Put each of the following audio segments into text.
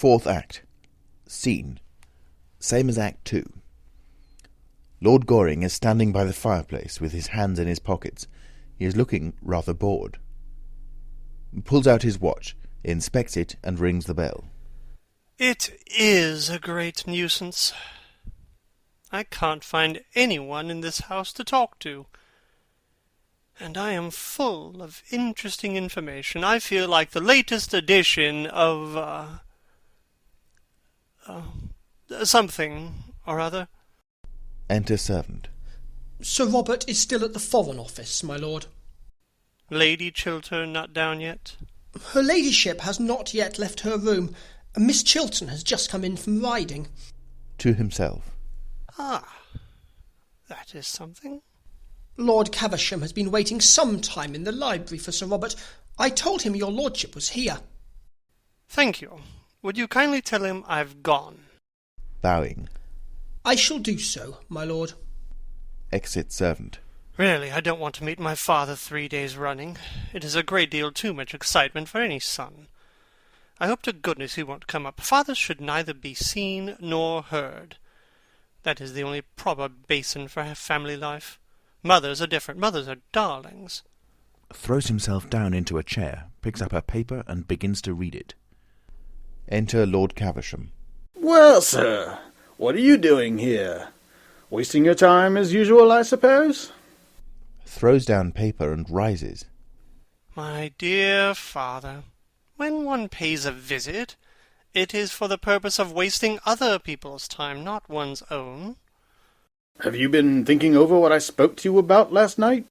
Fourth act. Scene. Same as Act 2. Lord Goring is standing by the fireplace with his hands in his pockets. He is looking rather bored. He pulls out his watch, inspects it, and rings the bell. It is a great nuisance. I can't find anyone in this house to talk to. And I am full of interesting information. I feel like the latest edition of, something or other. Enter servant. Sir Robert is still at the Foreign Office, my lord. Lady Chiltern not down yet? Her ladyship has not yet left her room. Miss Chiltern has just come in from riding. To himself. Ah, that is something. Lord Caversham has been waiting some time in the library for Sir Robert. I told him your lordship was here. Thank you. Would you kindly tell him I've gone? Bowing. I shall do so, my lord. Exit servant. Really, I don't want to meet my father 3 days running. It is a great deal too much excitement for any son. I hope to goodness he won't come up. Fathers should neither be seen nor heard. That is the only proper basin for family life. Mothers are different. Mothers are darlings. Throws himself down into a chair, picks up a paper, and begins to read it. Enter Lord Caversham. Well, sir, what are you doing here? Wasting your time as usual, I suppose? Throws down paper and rises. My dear father, when one pays a visit, it is for the purpose of wasting other people's time, not one's own. Have you been thinking over what I spoke to you about last night?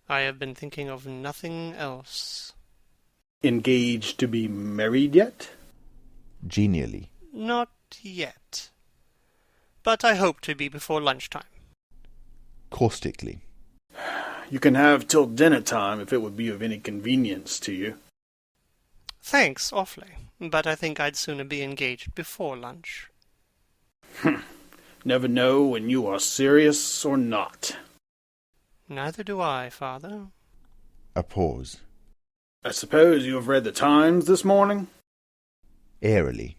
I have been thinking of nothing else. Engaged to be married yet? Genially. Not yet. But I hope to be before lunchtime. Caustically. You can have till dinner time if it would be of any convenience to you. Thanks, awfully. But I think I'd sooner be engaged before lunch. Never know when you are serious or not. Neither do I, father. A pause. I suppose you have read the Times this morning? Airily.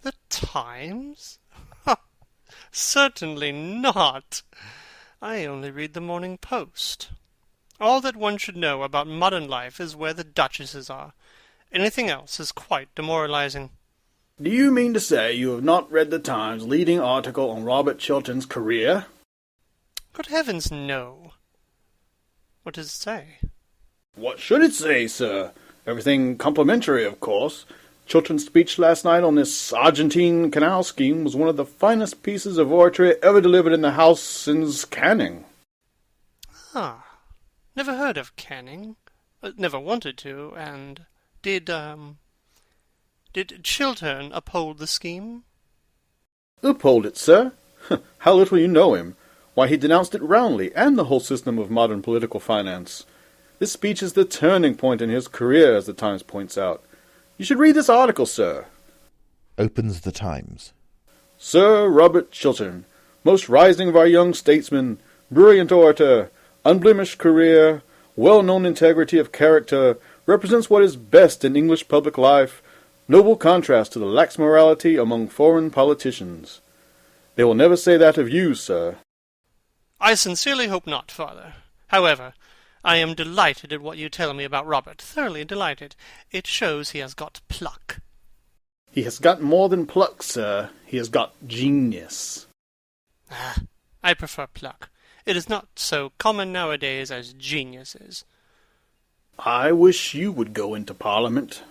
The Times? Certainly not. I only read the Morning Post. All that one should know about modern life is where the duchesses are. Anything else is quite demoralizing. Do you mean to say you have not read the Times' leading article on Robert Chiltern's career? Good heavens, no. What does it say? What should it say, sir? Everything complimentary, of course. Chiltern's speech last night on this Argentine canal scheme was one of the finest pieces of oratory ever delivered in the House since Canning. Ah, never heard of Canning. Never wanted to, and did Chiltern uphold the scheme? Uphold it, sir? How little you know him. Why, he denounced it roundly, and the whole system of modern political finance. This speech is the turning point in his career, as the Times points out. You should read this article, sir. Opens the Times. Sir Robert Chiltern, most rising of our young statesmen, brilliant orator, unblemished career, well-known integrity of character, represents what is best in English public life, noble contrast to the lax morality among foreign politicians. They will never say that of you, sir. I sincerely hope not, father. However, I am delighted at what you tell me about Robert. Thoroughly delighted. It shows he has got pluck. He has got more than pluck, sir. He has got genius. Ah, I prefer pluck. It is not so common nowadays as genius is. I wish you would go into Parliament.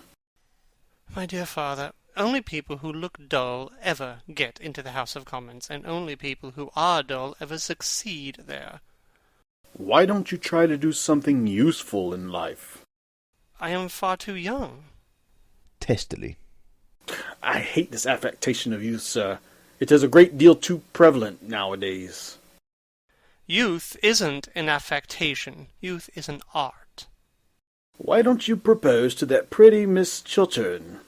My dear father, only people who look dull ever get into the House of Commons, and only people who are dull ever succeed there. Why don't you try to do something useful in life? I am far too young. Testily. I hate this affectation of youth, sir. It is a great deal too prevalent nowadays. Youth isn't an affectation. Youth is an art. Why don't you propose to that pretty Miss Chiltern?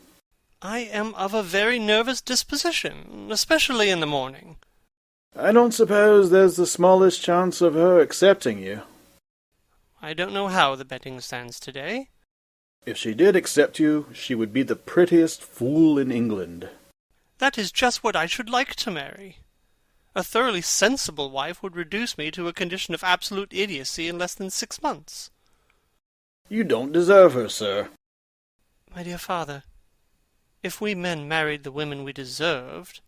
I am of a very nervous disposition, especially in the morning. I don't suppose there's the smallest chance of her accepting you. I don't know how the betting stands today. If she did accept you, she would be the prettiest fool in England. That is just what I should like to marry. A thoroughly sensible wife would reduce me to a condition of absolute idiocy in less than 6 months. You don't deserve her, sir. My dear father, if we men married the women we deserved,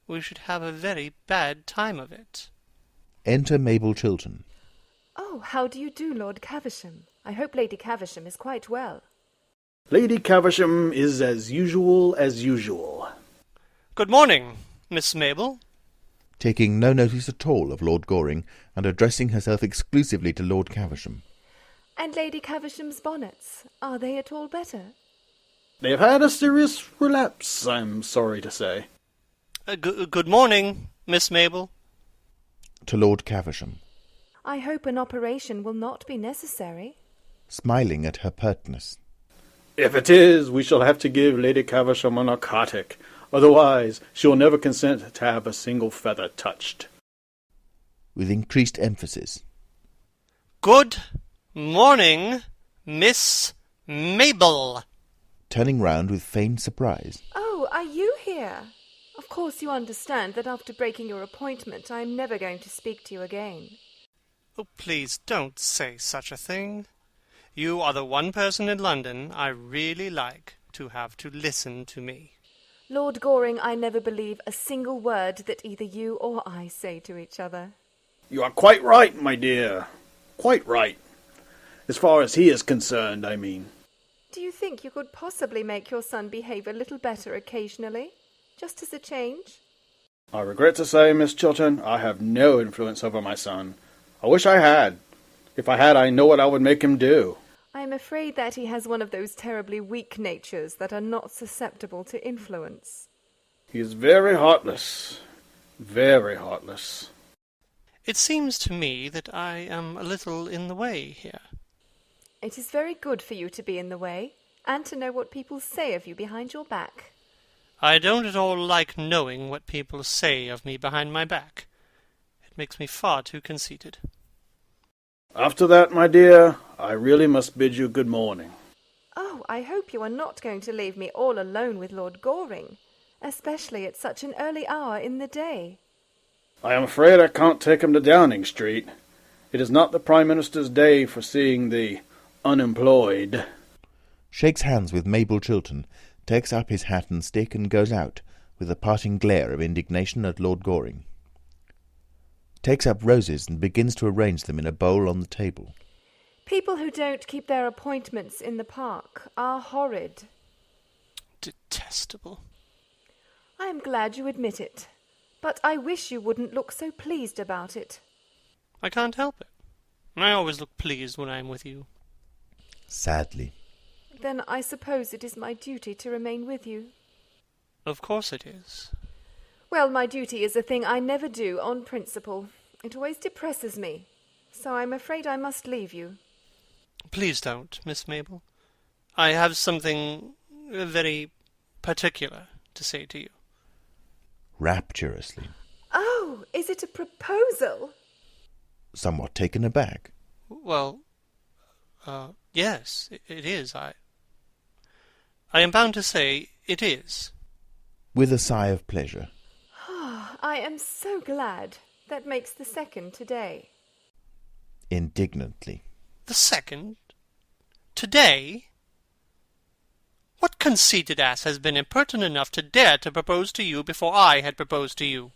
we should have a very bad time of it. Enter Mabel Chiltern. Oh, how do you do, Lord Caversham? I hope Lady Caversham is quite well. Lady Caversham is as usual as usual. Good morning, Miss Mabel. Taking no notice at all of Lord Goring, and addressing herself exclusively to Lord Caversham. And Lady Caversham's bonnets, are they at all better? They have had a serious relapse, I'm sorry to say. Good morning, Miss Mabel. To Lord Caversham, I hope an operation will not be necessary. smiling at her pertness. If it is, we shall have to give Lady Caversham a narcotic. Otherwise, she will never consent to have a single feather touched. With increased emphasis. Good morning, Miss Mabel. Turning round with feigned surprise. Oh, are you here? Of course you understand that after breaking your appointment, I am never going to speak to you again. Oh, please don't say such a thing. You are the one person in London I really like to have to listen to me. Lord Goring, I never believe a single word that either you or I say to each other. You are quite right, my dear. Quite right. As far as he is concerned, I mean. Do you think you could possibly make your son behave a little better occasionally? Just as a change? I regret to say, Miss Chiltern, I have no influence over my son. I wish I had. If I had, I know what I would make him do. I am afraid that he has one of those terribly weak natures that are not susceptible to influence. He is very heartless. Very heartless. It seems to me that I am a little in the way here. It is very good for you to be in the way, and to know what people say of you behind your back. I don't at all like knowing what people say of me behind my back. It makes me far too conceited. After that, my dear, I really must bid you good morning. Oh, I hope you are not going to leave me all alone with Lord Goring, especially at such an early hour in the day. I am afraid I can't take him to Downing Street. It is not the Prime Minister's day for seeing the unemployed. Shakes hands with Mabel Chiltern, takes up his hat and stick and goes out, with a parting glare of indignation at Lord Goring. Takes up roses and begins to arrange them in a bowl on the table. People who don't keep their appointments in the park are horrid. Detestable. I am glad you admit it, but I wish you wouldn't look so pleased about it. I can't help it. I always look pleased when I am with you. Sadly. Then I suppose it is my duty to remain with you. Of course it is. Well, my duty is a thing I never do on principle. It always depresses me. So I'm afraid I must leave you. Please don't, Miss Mabel. I have something very particular to say to you. Rapturously. Oh, is it a proposal? Somewhat taken aback. Well, yes, it is. I am bound to say it is. With a sigh of pleasure. I am so glad. That makes the second today. Indignantly. The second? Today? What conceited ass has been impertinent enough to dare to propose to you before I had proposed to you?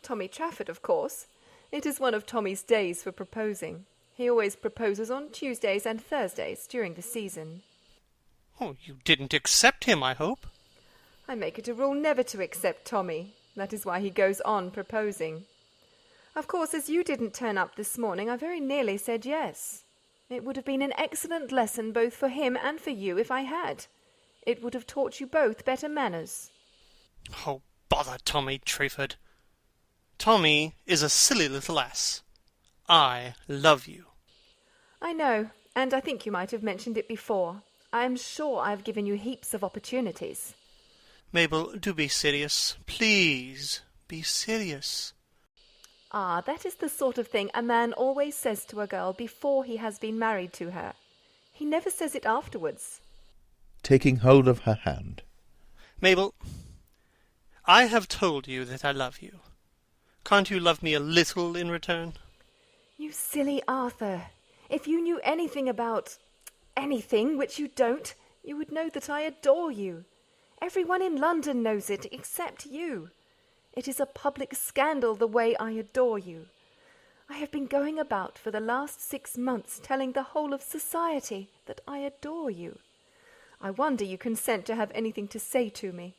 Tommy Trafford, of course. It is one of Tommy's days for proposing. He always proposes on Tuesdays and Thursdays during the season. Oh, you didn't accept him, I hope? I make it a rule never to accept Tommy. That is why he goes on proposing. Of course, as you didn't turn up this morning, I very nearly said yes. It would have been an excellent lesson both for him and for you if I had. It would have taught you both better manners. Oh, bother Tommy Trafford. Tommy is a silly little ass. I love you. I know, and I think you might have mentioned it before. I am sure I've given you heaps of opportunities. Mabel, do be serious. Please, be serious. Ah, that is the sort of thing a man always says to a girl before he has been married to her. He never says it afterwards. taking hold of her hand. Mabel, I have told you that I love you. Can't you love me a little in return? You silly Arthur. If you knew anything about anything, which you don't, you would know that I adore you. Everyone in London knows it, except you. It is a public scandal the way I adore you. I have been going about for the last 6 months telling the whole of society that I adore you. I wonder you consent to have anything to say to me.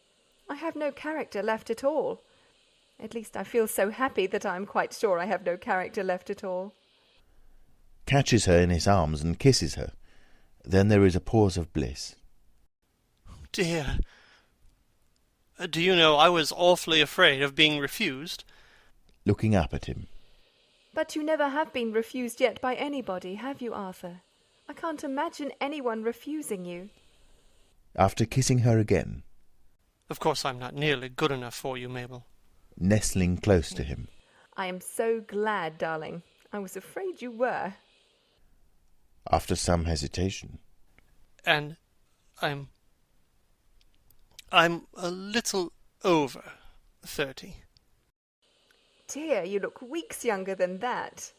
I have no character left at all. At least I feel so happy that I am quite sure I have no character left at all. Catches her in his arms and kisses her. Then there is a pause of bliss. Dear, do you know I was awfully afraid of being refused? Looking up at him. But you never have been refused yet by anybody, have you, Arthur? I can't imagine anyone refusing you. After kissing her again. Of course I'm not nearly good enough for you, Mabel. Nestling close to him. I am so glad, darling. I was afraid you were. After some hesitation. And I'm a little over 30. Dear, you look weeks younger than that.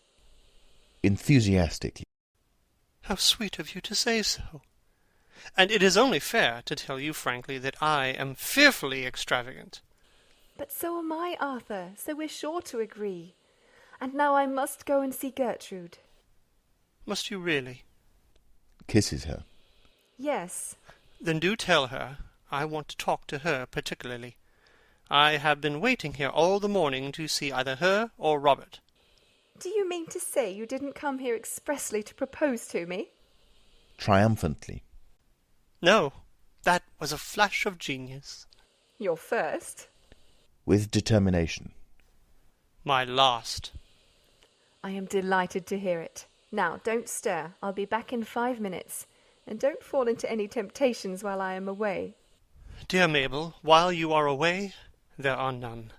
Enthusiastically. How sweet of you to say so. And it is only fair to tell you frankly that I am fearfully extravagant. But so am I, Arthur, so we're sure to agree. And now I must go and see Gertrude. Must you really? Kisses her. Yes. Then do tell her I want to talk to her particularly. I have been waiting here all the morning to see either her or Robert. Do you mean to say you didn't come here expressly to propose to me? Triumphantly. No, that was a flash of genius. Your first? With determination. My last. I am delighted to hear it. Now, don't stir. I'll be back in 5 minutes. And don't fall into any temptations while I am away. Dear Mabel, while you are away, there are none.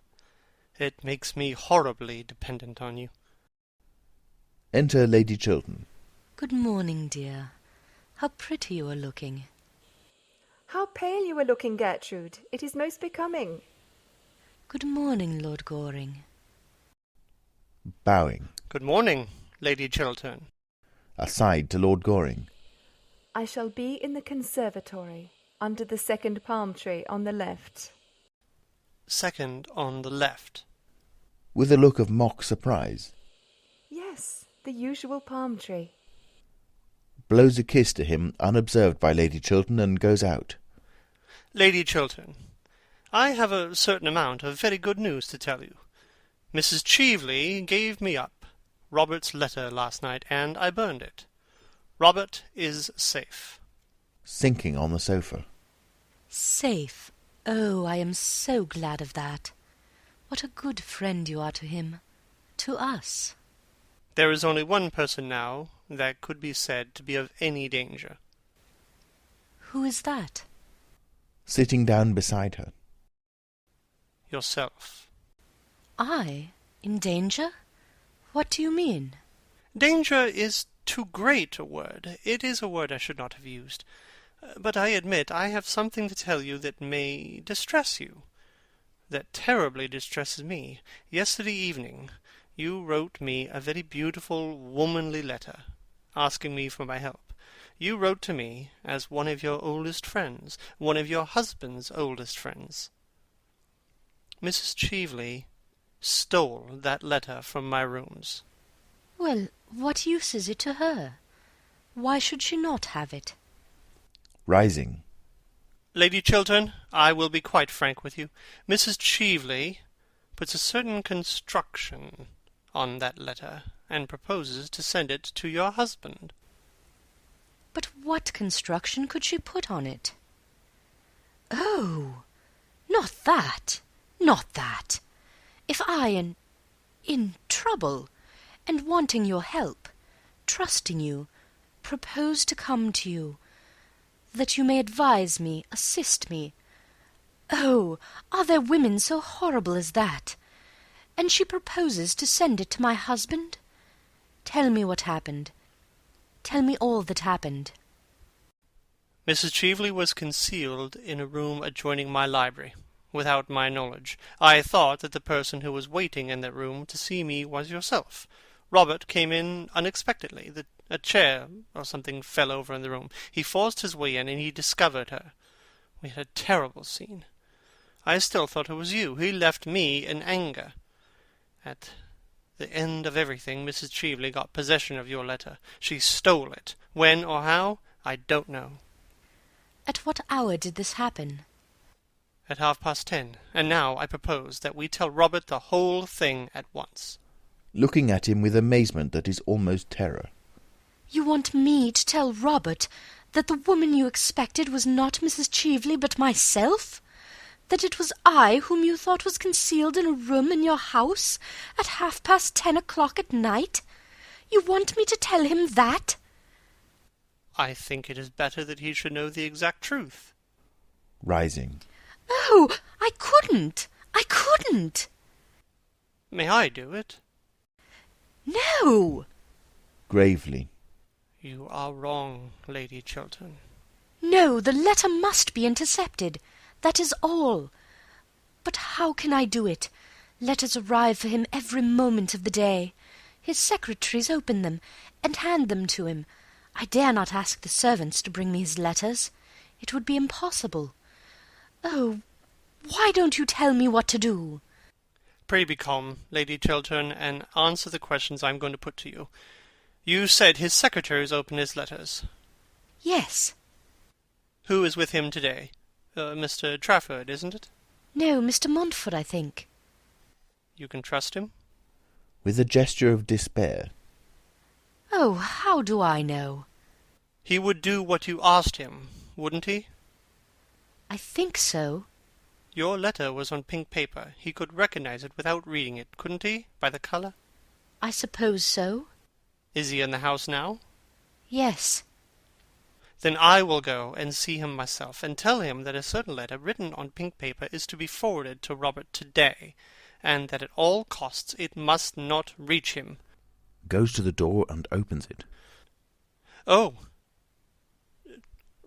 It makes me horribly dependent on you. Enter Lady Chiltern. Good morning, dear. How pretty you are looking. How pale you are looking, Gertrude. It is most becoming. Good morning, Lord Goring. Bowing. Good morning, Lady Chiltern. Aside to Lord Goring. I shall be in the conservatory, under the second palm tree on the left. Second on the left. With a look of mock surprise. Yes, the usual palm tree. Blows a kiss to him unobserved by Lady Chiltern and goes out. Lady Chiltern, I have a certain amount of very good news to tell you. Mrs. Cheveley gave me up Robert's letter last night, and I burned it. Robert is safe. Sinking on the sofa. Safe. Oh, I am so glad of that. What a good friend you are to him. To us. There is only one person now that could be said to be of any danger. Who is that? Sitting down beside her. Yourself. I? In danger? What do you mean? Danger is too great a word. It is a word I should not have used. But I admit I have something to tell you that may distress you. That terribly distresses me. Yesterday evening you wrote me a very beautiful, womanly letter, asking me for my help. You wrote to me as one of your oldest friends, one of your husband's oldest friends. Mrs. Cheveley stole that letter from my rooms. Well, what use is it to her? Why should she not have it? Rising. Lady Chiltern, I will be quite frank with you. Mrs. Cheveley puts a certain construction on that letter, and proposes to send it to your husband. But what construction could she put on it? Oh, not that, not that. If I, in trouble, and wanting your help, trusting you, propose to come to you, that you may advise me, assist me. Oh, are there women so horrible as that? And she proposes to send it to my husband? Tell me what happened. Tell me all that happened. Mrs. Cheveley was concealed in a room adjoining my library, without my knowledge. I thought that the person who was waiting in that room to see me was yourself. Robert came in unexpectedly. A chair or something fell over in the room. He forced his way in, and he discovered her. We had a terrible scene. I still thought it was you. He left me in anger. At the end of everything, Mrs. Cheveley got possession of your letter. She stole it. When or how, I don't know. At what hour did this happen? At 10:30. And now I propose that we tell Robert the whole thing at once. Looking at him with amazement that is almost terror. You want me to tell Robert that the woman you expected was not Mrs. Cheveley but myself? That it was I whom you thought was concealed in a room in your house at 10:30 at night? You want me to tell him that? I think it is better that he should know the exact truth. Rising. Oh, I couldn't! I couldn't! May I do it? No! Gravely. You are wrong, Lady Chiltern. No, the letter must be intercepted. That is all. But how can I do it? Letters arrive for him every moment of the day. His secretaries open them and hand them to him. I dare not ask the servants to bring me his letters. It would be impossible. Oh, why don't you tell me what to do? Pray be calm, Lady Chiltern, and answer the questions I am going to put to you. You said his secretaries open his letters. Yes. Who is with him today? Mr. Trafford, isn't it? No, Mr. Montfort, I think. You can trust him? With a gesture of despair. Oh, how do I know? He would do what you asked him, wouldn't he? I think so. Your letter was on pink paper. He could recognize it without reading it, couldn't he, by the colour? I suppose so. Is he in the house now? Yes. Then I will go and see him myself, and tell him that a certain letter written on pink paper is to be forwarded to Robert today, and that at all costs it must not reach him. Goes to the door and opens it. Oh!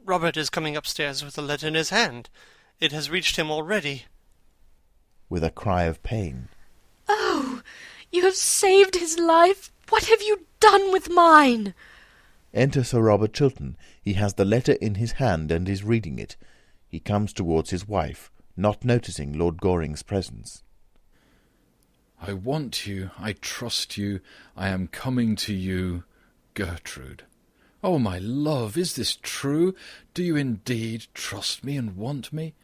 Robert is coming upstairs with the letter in his hand. It has reached him already. With a cry of pain. Oh, you have saved his life. What have you done with mine? Enter Sir Robert Chiltern. He has the letter in his hand and is reading it. He comes towards his wife, not noticing Lord Goring's presence. I want you, I trust you, I am coming to you, Gertrude. Oh, my love, is this true? Do you indeed trust me and want me?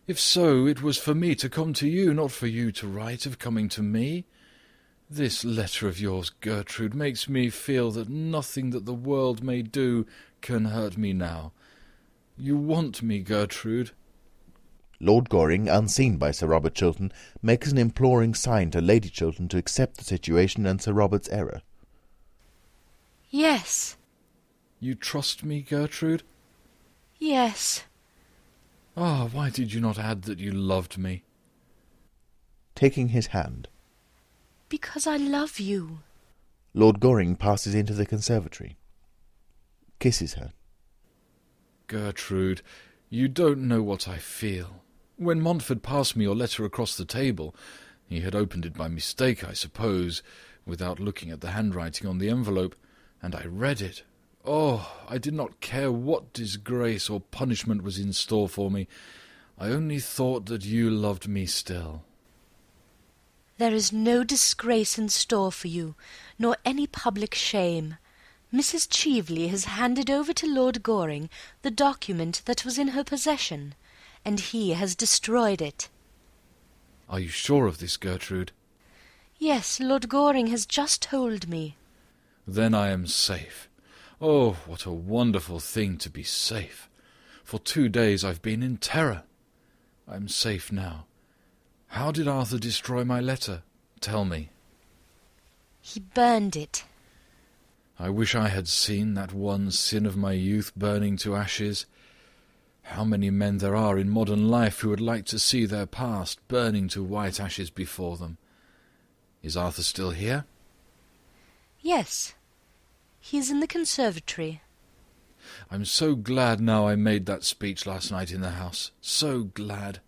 If so, it was for me to come to you, not for you to write of coming to me. This letter of yours, Gertrude, makes me feel that nothing that the world may do can hurt me now. You want me, Gertrude? Lord Goring, unseen by Sir Robert Chiltern, makes an imploring sign to Lady Chiltern to accept the situation and Sir Robert's error. Yes. You trust me, Gertrude? Yes. Ah, why did you not add that you loved me? Taking his hand. Because I love you. Lord Goring passes into the conservatory. Kisses her. Gertrude, you don't know what I feel. When Montfort passed me your letter across the table, he had opened it by mistake, I suppose, without looking at the handwriting on the envelope, and I read it. Oh, I did not care what disgrace or punishment was in store for me. I only thought that you loved me still. There is no disgrace in store for you, nor any public shame. Mrs. Cheveley has handed over to Lord Goring the document that was in her possession, and he has destroyed it. Are you sure of this, Gertrude? Yes, Lord Goring has just told me. Then I am safe. Oh, what a wonderful thing to be safe. For 2 days I've been in terror. I am safe now. How did Arthur destroy my letter? Tell me. He burned it. I wish I had seen that one sin of my youth burning to ashes. How many men there are in modern life who would like to see their past burning to white ashes before them. Is Arthur still here? Yes. He is in the conservatory. I'm so glad now I made that speech last night in the House. So glad.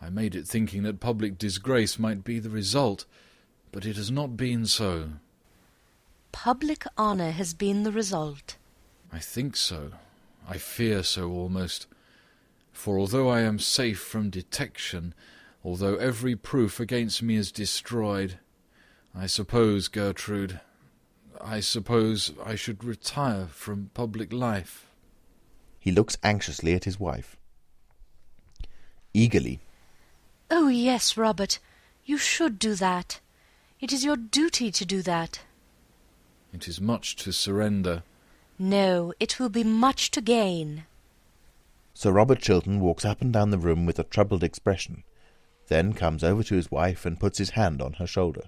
I made it thinking that public disgrace might be the result, but it has not been so. Public honour has been the result. I think so. I fear so almost. For although I am safe from detection, although every proof against me is destroyed, I suppose, Gertrude, I suppose I should retire from public life. He looks anxiously at his wife. Eagerly. Oh, yes, Robert, you should do that. It is your duty to do that. It is much to surrender. No, it will be much to gain. Sir Robert Chiltern walks up and down the room with a troubled expression, then comes over to his wife and puts his hand on her shoulder.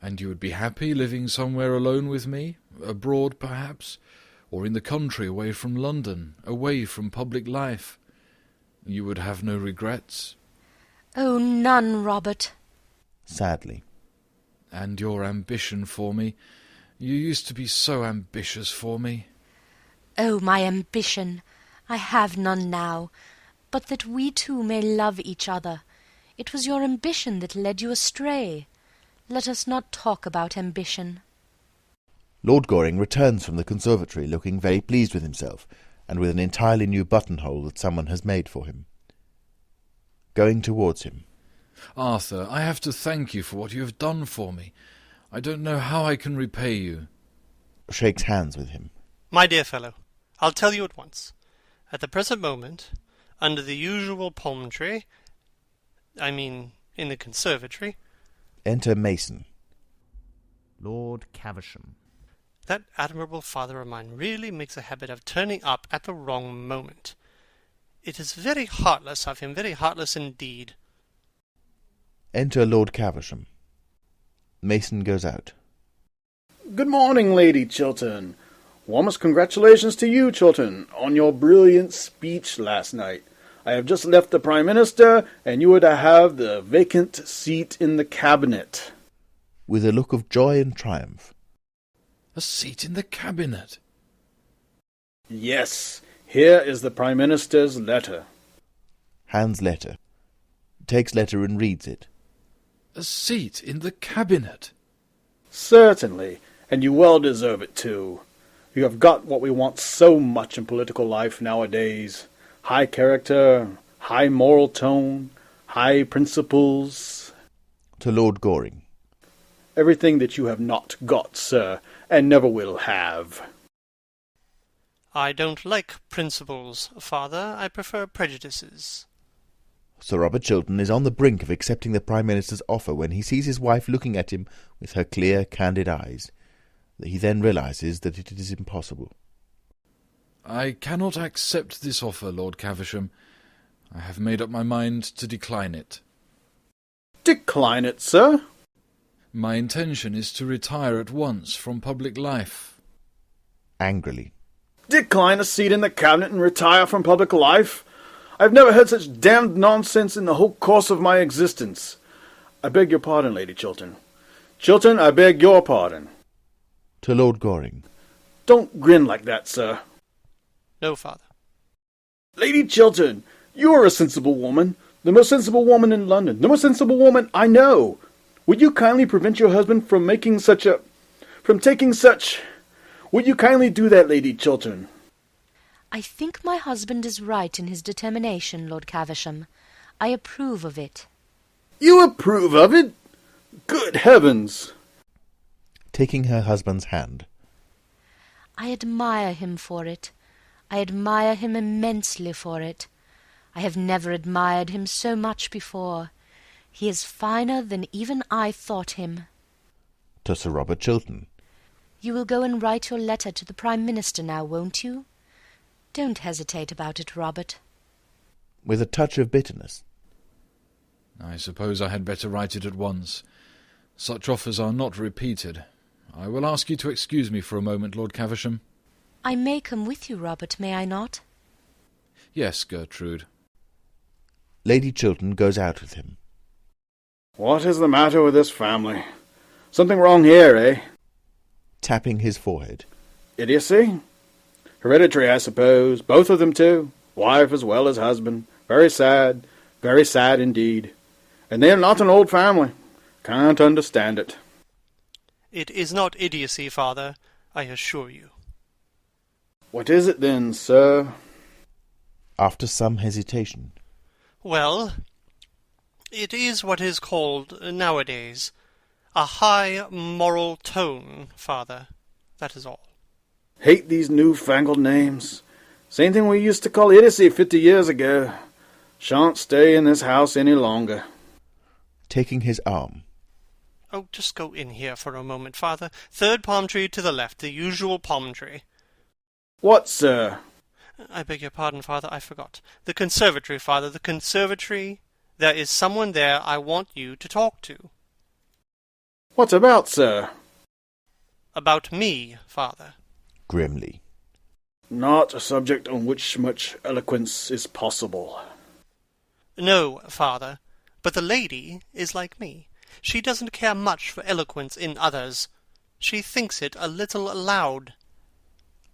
And you would be happy living somewhere alone with me? Abroad, perhaps? Or in the country, away from London, away from public life? You would have no regrets? Oh, none, Robert. Sadly. And your ambition for me? You used to be so ambitious for me. Oh, my ambition! I have none now, but that we two may love each other. It was your ambition that led you astray. Let us not talk about ambition. Lord Goring returns from the conservatory looking very pleased with himself, and with an entirely new buttonhole that someone has made for him. Going towards him. Arthur, I have to thank you for what you have done for me. I don't know how I can repay you. Shakes hands with him. My dear fellow, I'll tell you at once. At the present moment, under the usual palm tree, in the conservatory, Enter Mason. Lord Caversham. that admirable father of mine really makes a habit of turning up at the wrong moment. It is very heartless of him, very heartless indeed. Enter Lord Caversham. Mason goes out. Good morning, Lady Chiltern. Warmest congratulations to you, Chiltern, on your brilliant speech last night. I have just left the Prime Minister, and you are to have the vacant seat in the Cabinet. With a look of joy and triumph. A seat in the Cabinet? Yes, here is the Prime Minister's letter. Hands letter. Takes letter and reads it. A seat in the Cabinet? Certainly, and you well deserve it too. You have got what we want so much in political life nowadays. High character, high moral tone, high principles. To Lord Goring. Everything that you have not got, sir, and never will have. I don't like principles, father. I prefer prejudices. Sir Robert Chiltern is on the brink of accepting the Prime Minister's offer when he sees his wife looking at him with her clear, candid eyes. He then realizes that it is impossible. I cannot accept this offer, Lord Caversham. I have made up my mind to decline it. Decline it, sir? My intention is to retire at once from public life. Angrily. Decline a seat in the Cabinet and retire from public life? I've never heard such damned nonsense in the whole course of my existence. I beg your pardon, Lady Chiltern. Chiltern, I beg your pardon. To Lord Goring. Don't grin like that, sir. No, father. Lady Chiltern, you are a sensible woman. The most sensible woman in London. The most sensible woman I know. Would you kindly prevent your husband from taking such... Would you kindly do that, Lady Chiltern? I think my husband is right in his determination, Lord Caversham. I approve of it. You approve of it? Good heavens! Taking her husband's hand. I admire him for it. I admire him immensely for it. I have never admired him so much before. He is finer than even I thought him. To Sir Robert Chiltern. You will go and write your letter to the Prime Minister now, won't you? Don't hesitate about it, Robert. With a touch of bitterness. I suppose I had better write it at once. Such offers are not repeated. I will ask you to excuse me for a moment, Lord Caversham. I may come with you, Robert, may I not? Yes, Gertrude. Lady Chiltern goes out with him. What is the matter with this family? Something wrong here, eh? Tapping his forehead. Idiocy? Hereditary, I suppose. Both of them, too. Wife as well as husband. Very sad indeed. And they're not an old family. Can't understand it. It is not idiocy, father, I assure you. What is it then, sir? After some hesitation. Well, it is what is called, nowadays, a high moral tone, father. That is all. Hate these new-fangled names. Same thing we used to call idiocy 50 years ago. Shan't stay in this house any longer. Taking his arm. Oh, just go in here for a moment, father. Third palm tree to the left, the usual palm tree. What, sir? I beg your pardon, father, I forgot. The conservatory, father, the conservatory. There is someone there I want you to talk to. What about, sir? About me, father. Grimly. Not a subject on which much eloquence is possible. No, father, but the lady is like me. She doesn't care much for eloquence in others. She thinks it a little loud.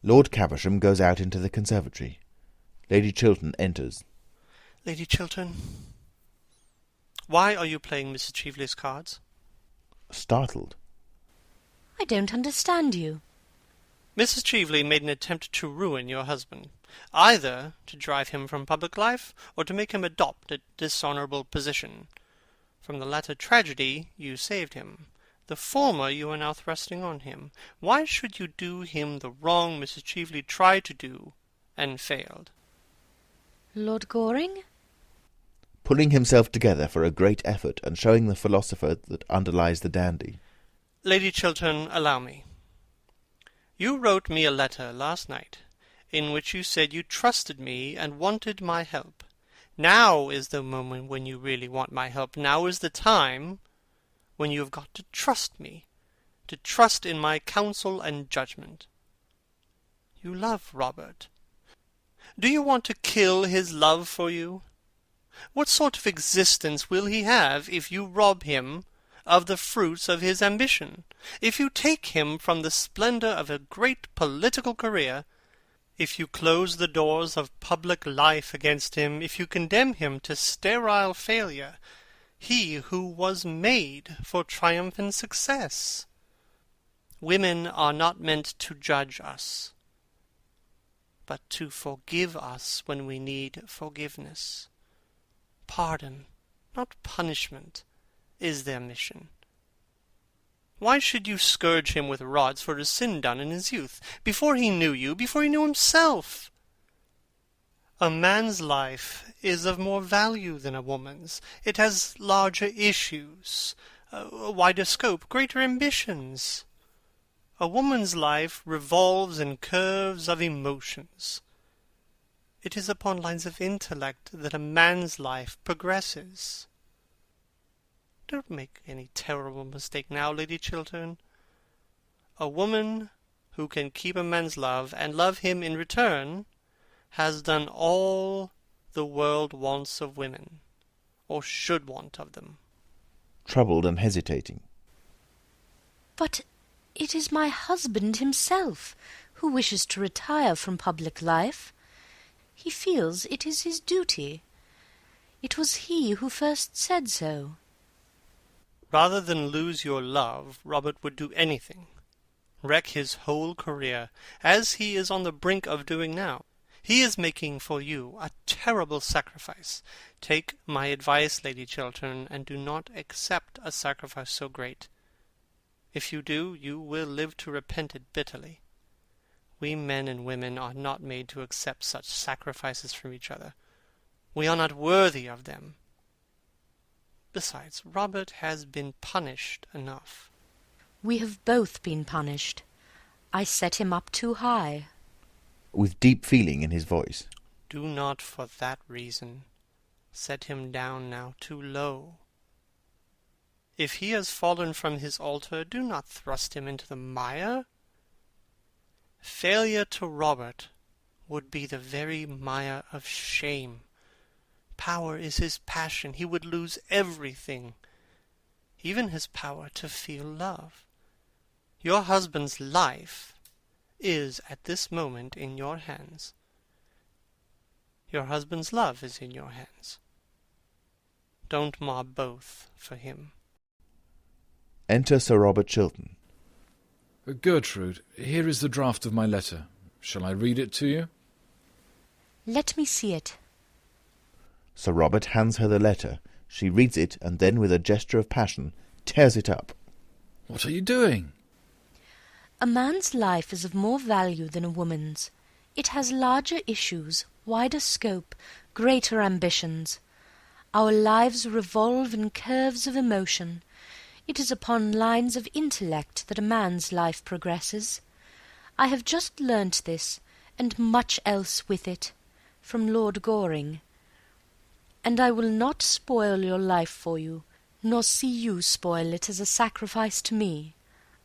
Lord Caversham goes out into the conservatory. Lady Chiltern enters. Lady Chiltern, why are you playing Mrs. Cheveley's cards? Startled. I don't understand you. Mrs. Cheveley made an attempt to ruin your husband, either to drive him from public life or to make him adopt a dishonourable position. From the latter tragedy you saved him. The former you are now thrusting on him. Why should you do him the wrong Mrs. Cheveley tried to do and failed? Lord Goring? Pulling himself together for a great effort and showing the philosopher that underlies the dandy. Lady Chiltern, allow me. You wrote me a letter last night, in which you said you trusted me and wanted my help. Now is the moment when you really want my help. Now is the time when you have got to trust me, to trust in my counsel and judgment. You love Robert. Do you want to kill his love for you? What sort of existence will he have if you rob him of the fruits of his ambition, if you take him from the splendour of a great political career, if you close the doors of public life against him, if you condemn him to sterile failure, he who was made for triumphant success? Women are not meant to judge us, but to forgive us when we need forgiveness. Pardon, not punishment, is their mission. Why should you scourge him with rods for a sin done in his youth, before he knew you, before he knew himself? A man's life is of more value than a woman's. It has larger issues, a wider scope, greater ambitions. A woman's life revolves in curves of emotions. It is upon lines of intellect that a man's life progresses. Don't make any terrible mistake now, Lady Chiltern. A woman who can keep a man's love and love him in return has done all the world wants of women, or should want of them. Troubled and hesitating. But it is my husband himself who wishes to retire from public life. He feels it is his duty. It was he who first said so. Rather than lose your love, Robert would do anything. Wreck his whole career, as he is on the brink of doing now. He is making for you a terrible sacrifice. Take my advice, Lady Chiltern, and do not accept a sacrifice so great. If you do, you will live to repent it bitterly. We men and women are not made to accept such sacrifices from each other. We are not worthy of them. Besides, Robert has been punished enough. We have both been punished. I set him up too high. With deep feeling in his voice. Do not for that reason set him down now too low. If he has fallen from his altar, do not thrust him into the mire. Failure to Robert would be the very mire of shame. Power is his passion. He would lose everything, even his power to feel love. Your husband's life is at this moment in your hands. Your husband's love is in your hands. Don't mar both for him. Enter Sir Robert Chiltern. Gertrude, here is the draft of my letter. Shall I read it to you? Let me see it. Sir Robert hands her the letter. She reads it, and then, with a gesture of passion, tears it up. What are you doing? A man's life is of more value than a woman's. It has larger issues, wider scope, greater ambitions. Our lives revolve in curves of emotion. It is upon lines of intellect that a man's life progresses. I have just learnt this, and much else with it, from Lord Goring. And I will not spoil your life for you, nor see you spoil it as a sacrifice to me,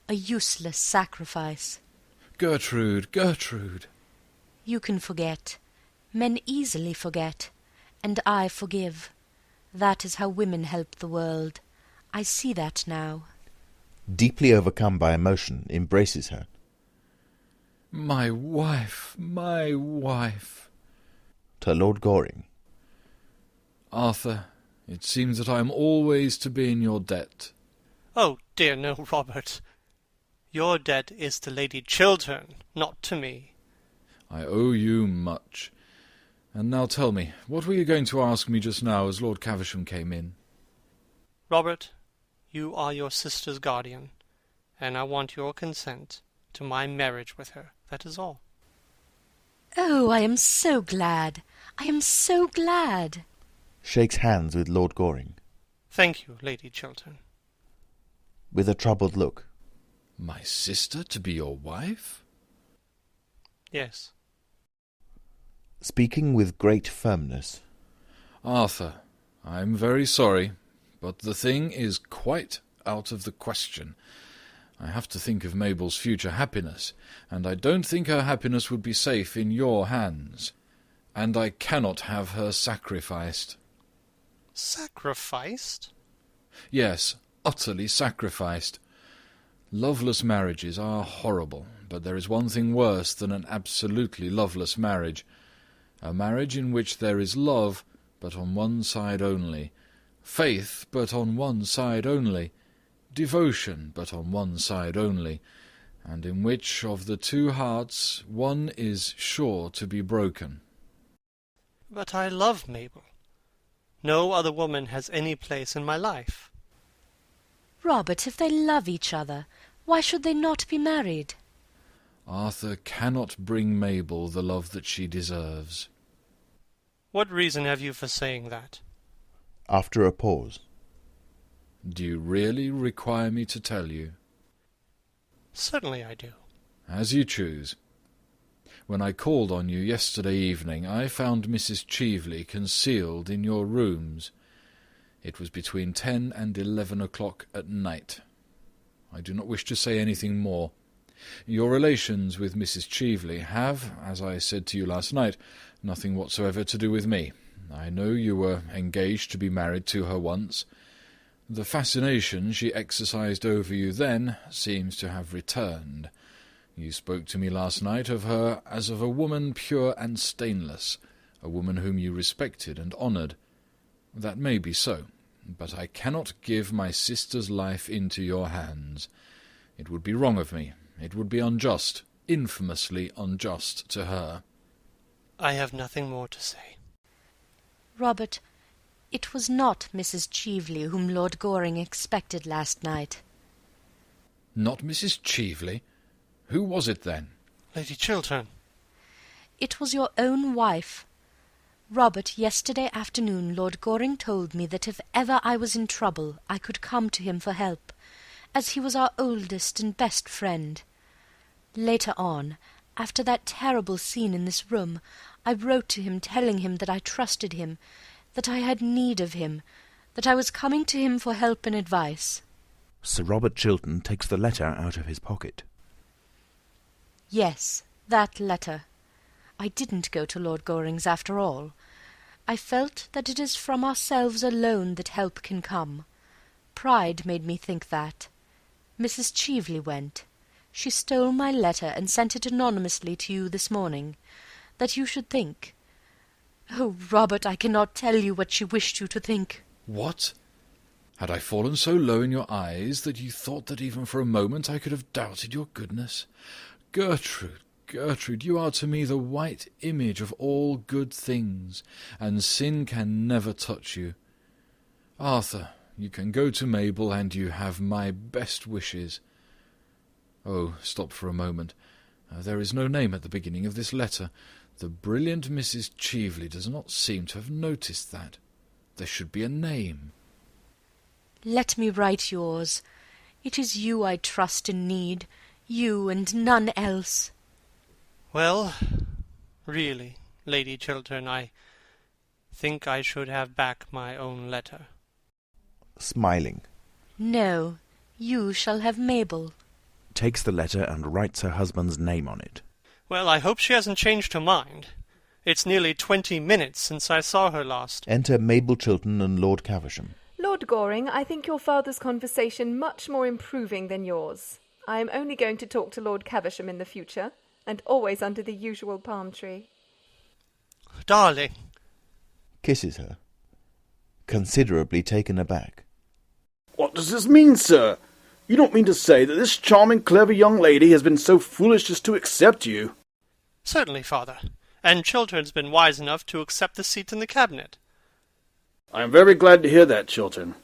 a useless sacrifice. Gertrude, Gertrude! You can forget. Men easily forget, and I forgive. That is how women help the world. I see that now. Deeply overcome by emotion, embraces her. My wife, my wife! To Lord Goring. Arthur, it seems that I am always to be in your debt. Oh, dear no, Robert. Your debt is to Lady Chiltern, not to me. I owe you much. And now tell me, what were you going to ask me just now as Lord Caversham came in? Robert, you are your sister's guardian, and I want your consent to my marriage with her. That is all. Oh, I am so glad. I am so glad. Shakes hands with Lord Goring. Thank you, Lady Chiltern. With a troubled look. My sister to be your wife? Yes. Speaking with great firmness. Arthur, I am very sorry, but the thing is quite out of the question. I have to think of Mabel's future happiness, and I don't think her happiness would be safe in your hands. And I cannot have her sacrificed. Sacrificed? Yes, utterly sacrificed. Loveless marriages are horrible, but there is one thing worse than an absolutely loveless marriage. A marriage in which there is love, but on one side only, faith, but on one side only, devotion, but on one side only, and in which of the two hearts one is sure to be broken. But I love Mabel. No other woman has any place in my life. Robert, if they love each other, why should they not be married? Arthur cannot bring Mabel the love that she deserves. What reason have you for saying that? After a pause. Do you really require me to tell you? Certainly I do. As you choose. When I called on you yesterday evening, I found Mrs. Cheveley concealed in your rooms. It was between 10 and 11 o'clock at night. I do not wish to say anything more. Your relations with Mrs. Cheveley have, as I said to you last night, nothing whatsoever to do with me. I know you were engaged to be married to her once. The fascination she exercised over you then seems to have returned. You spoke to me last night of her as of a woman pure and stainless, a woman whom you respected and honoured. That may be so, but I cannot give my sister's life into your hands. It would be wrong of me. It would be unjust, infamously unjust to her. I have nothing more to say. Robert, it was not Mrs. Cheveley whom Lord Goring expected last night. Not Mrs. Cheveley? Who was it then? Lady Chiltern. It was your own wife. Robert, yesterday afternoon Lord Goring told me that if ever I was in trouble I could come to him for help, as he was our oldest and best friend. Later on, after that terrible scene in this room, I wrote to him telling him that I trusted him, that I had need of him, that I was coming to him for help and advice. Sir Robert Chiltern takes the letter out of his pocket. Yes, that letter. I didn't go to Lord Goring's after all. I felt that it is from ourselves alone that help can come. Pride made me think that. Mrs. Cheveley went. She stole my letter and sent it anonymously to you this morning, that you should think. Oh, Robert, I cannot tell you what she wished you to think. What? Had I fallen so low in your eyes that you thought that even for a moment I could have doubted your goodness? Gertrude, Gertrude, you are to me the white image of all good things, and sin can never touch you. Arthur, you can go to Mabel, and you have my best wishes. Oh, stop for a moment. There is no name at the beginning of this letter. The brilliant Mrs. Cheveley does not seem to have noticed that. There should be a name. Let me write yours. It is you I trust in need, you and none else. Well, really, Lady Chiltern, I think I should have back my own letter. Smiling. No, you shall have Mabel. Takes the letter and writes her husband's name on it. Well, I hope she hasn't changed her mind. It's nearly 20 minutes since I saw her last. Enter Mabel Chiltern and Lord Caversham. Lord Goring, I think your father's conversation much more improving than yours. I am only going to talk to Lord Caversham in the future, and always under the usual palm tree. Darling. Kisses her. Considerably taken aback. What does this mean, sir? You don't mean to say that this charming, clever young lady has been so foolish as to accept you? Certainly, father. And Chiltern's been wise enough to accept the seat in the cabinet. I am very glad to hear that, Chiltern.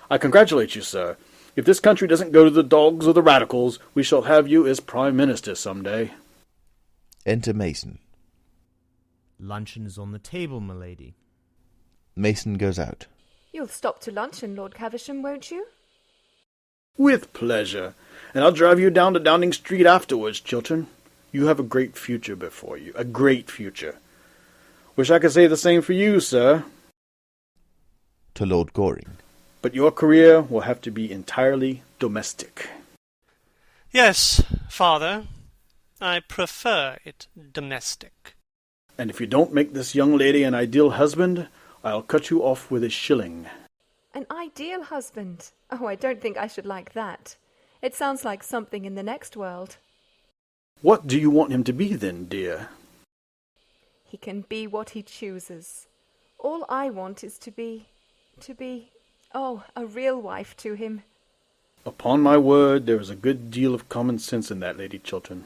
I congratulate you, sir. If this country doesn't go to the dogs or the radicals, we shall have you as Prime Minister some day. Enter Mason. Luncheon is on the table, my lady. Mason goes out. You'll stop to luncheon, Lord Caversham, won't you? With pleasure. And I'll drive you down to Downing Street afterwards, Chiltern. You have a great future before you. A great future. Wish I could say the same for you, sir. To Lord Goring. But your career will have to be entirely domestic. Yes, father. I prefer it domestic. And if you don't make this young lady an ideal husband, I'll cut you off with a shilling. An ideal husband? Oh, I don't think I should like that. It sounds like something in the next world. What do you want him to be then, dear? He can be what he chooses. All I want is to be, a real wife to him. Upon my word, there is a good deal of common sense in that, Lady Chiltern.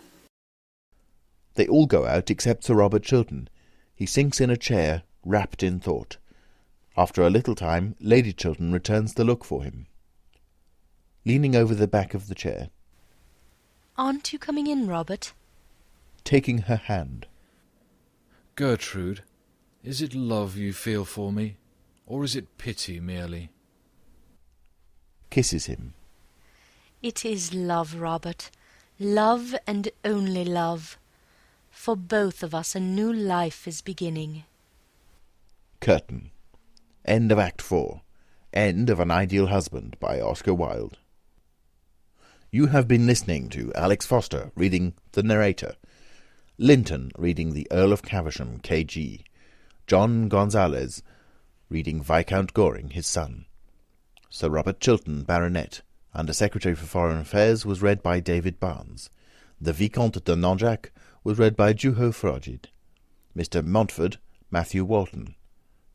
They all go out except Sir Robert Chiltern. He sinks in a chair, wrapped in thought. After a little time, Lady Chiltern returns to look for him. Leaning over the back of the chair. Aren't you coming in, Robert? Taking her hand. Gertrude, is it love you feel for me, or is it pity merely? Kisses him. It is love, Robert. Love and only love. For both of us a new life is beginning. Curtain. End of Act 4. End of An Ideal Husband by Oscar Wilde. You have been listening to Alex Foster reading The Narrator, Linton reading The Earl of Caversham, K.G., John Gonzales reading Viscount Goring, his son. Sir Robert Chiltern, Baronet, Under Secretary for Foreign Affairs, was read by David Barnes. The Vicomte de Nanjac was read by Juho Frogid. Mr. Montford, Matthew Walton.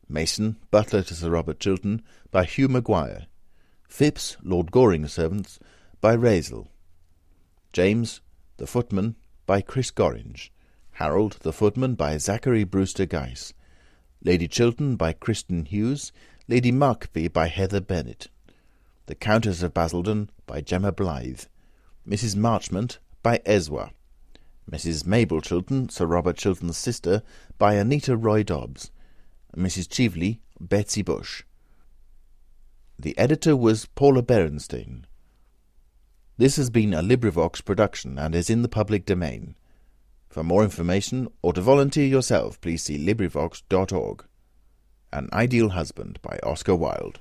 Mason, butler to Sir Robert Chiltern, by Hugh Maguire. Phipps, Lord Goring's servants, by Razel. James, the footman, by Chris Gorringe. Harold, the footman, by Zachary Brewster Geiss. Lady Chiltern, by Kristen Hughes. Lady Markby, by Heather Bennett. The Countess of Basildon, by Gemma Blythe. Mrs. Marchmont, by Ezwa. Mrs. Mabel Chiltern, Sir Robert Chiltern's sister, by Anita Roy Dobbs. Mrs. Cheveley, Betsy Bush. The editor was Paula Berenstein. This has been a LibriVox production and is in the public domain. For more information or to volunteer yourself, please see LibriVox.org. An Ideal Husband by Oscar Wilde.